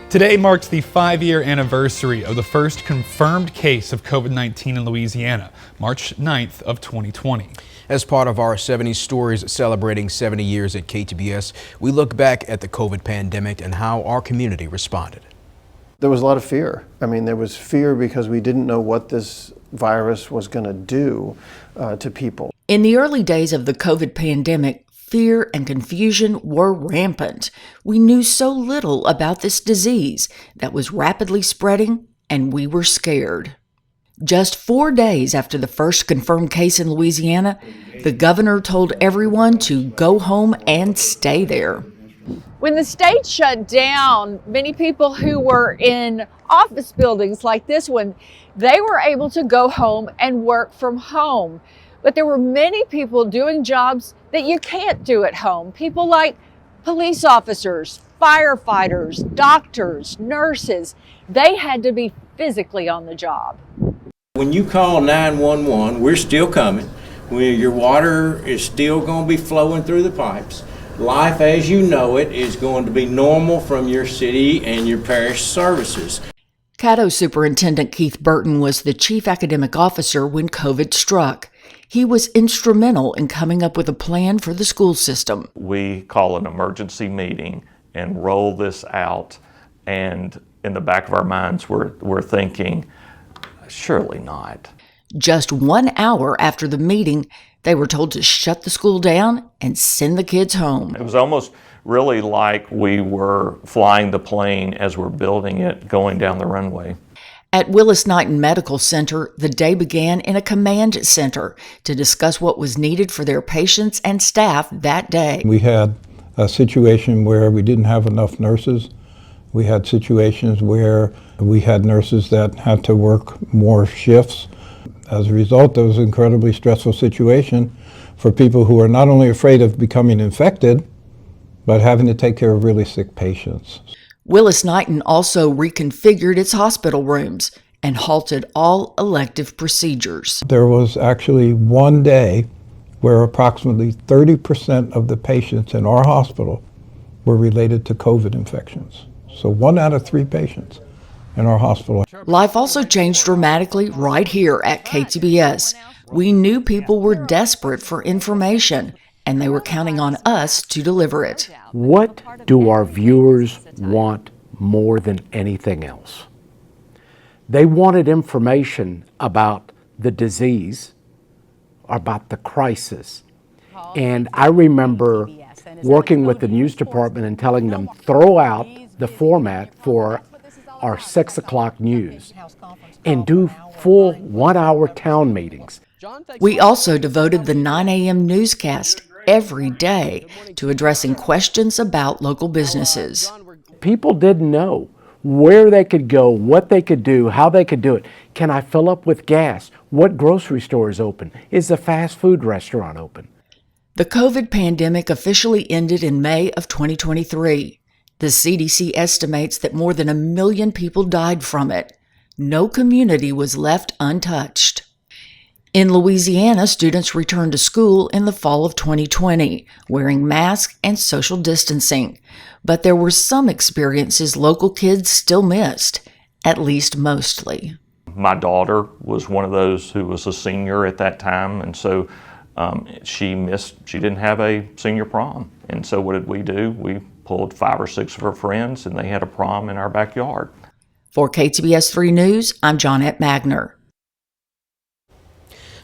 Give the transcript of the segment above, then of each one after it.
Today marks the 5-year anniversary of the first confirmed case of COVID-19 in Louisiana, March 9th of 2020. As part of our 70 Stories celebrating 70 years at KTBS, we look back at the COVID pandemic and how our community responded. There was a lot of fear. I mean, there was fear because we didn't know what this virus was going to do to people. In the early days of the COVID pandemic, fear and confusion were rampant. We knew so little about this disease that was rapidly spreading, and we were scared. Just 4 days after the first confirmed case in Louisiana, the governor told everyone to go home and stay there. When the state shut down, many people who were in office buildings like this one, they were able to go home and work from home. But there were many people doing jobs that you can't do at home. People like police officers, firefighters, doctors, nurses. They had to be physically on the job. When you call 911, we're still coming. Your water is still going to be flowing through the pipes. Life as you know it is going to be normal from your city and your parish services. Caddo Superintendent Keith Burton was the chief academic officer when COVID struck. He was instrumental in coming up with a plan for the school system. We call an emergency meeting and roll this out, and in the back of our minds we're thinking, surely not. Just 1 hour after the meeting, they were told to shut the school down and send the kids home. It was almost really like we were flying the plane as we're building it, going down the runway. At Willis-Knighton Medical Center, the day began in a command center to discuss what was needed for their patients and staff that day. We had a situation where we didn't have enough nurses. We had situations where we had nurses that had to work more shifts. As a result, it was an incredibly stressful situation for people who are not only afraid of becoming infected, but having to take care of really sick patients. Willis-Knighton also reconfigured its hospital rooms and halted all elective procedures. There was actually one day where approximately 30% of the patients in our hospital were related to COVID infections. So 1 out of 3 patients in our hospital. Life also changed dramatically right here at KTBS. We knew people were desperate for information, and they were counting on us to deliver it. What do our viewers want more than anything else? They wanted information about the disease, about the crisis. And I remember working with the news department and telling them, throw out the format for our 6 o'clock news and do full 1 hour town meetings. We also devoted the 9 a.m. newscast every day to addressing questions about local businesses. People didn't know where they could go, what they could do, how they could do it. Can I fill up with gas? What grocery store is open? Is the fast food restaurant open? The COVID pandemic officially ended in May of 2023. The CDC estimates that more than 1 million people died from it. No community was left untouched. In Louisiana, students returned to school in the fall of 2020, wearing masks and social distancing. But there were some experiences local kids still missed, at least mostly. My daughter was one of those who was a senior at that time, and so she didn't have a senior prom. And so what did we do? We pulled 5 or 6 of her friends, and they had a prom in our backyard. For KTBS 3 News, I'm Johnette Magner.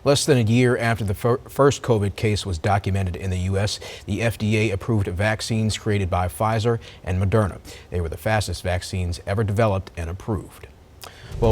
Less than a year after the first COVID case was documented in the U.S., the FDA approved vaccines created by Pfizer and Moderna. They were the fastest vaccines ever developed and approved.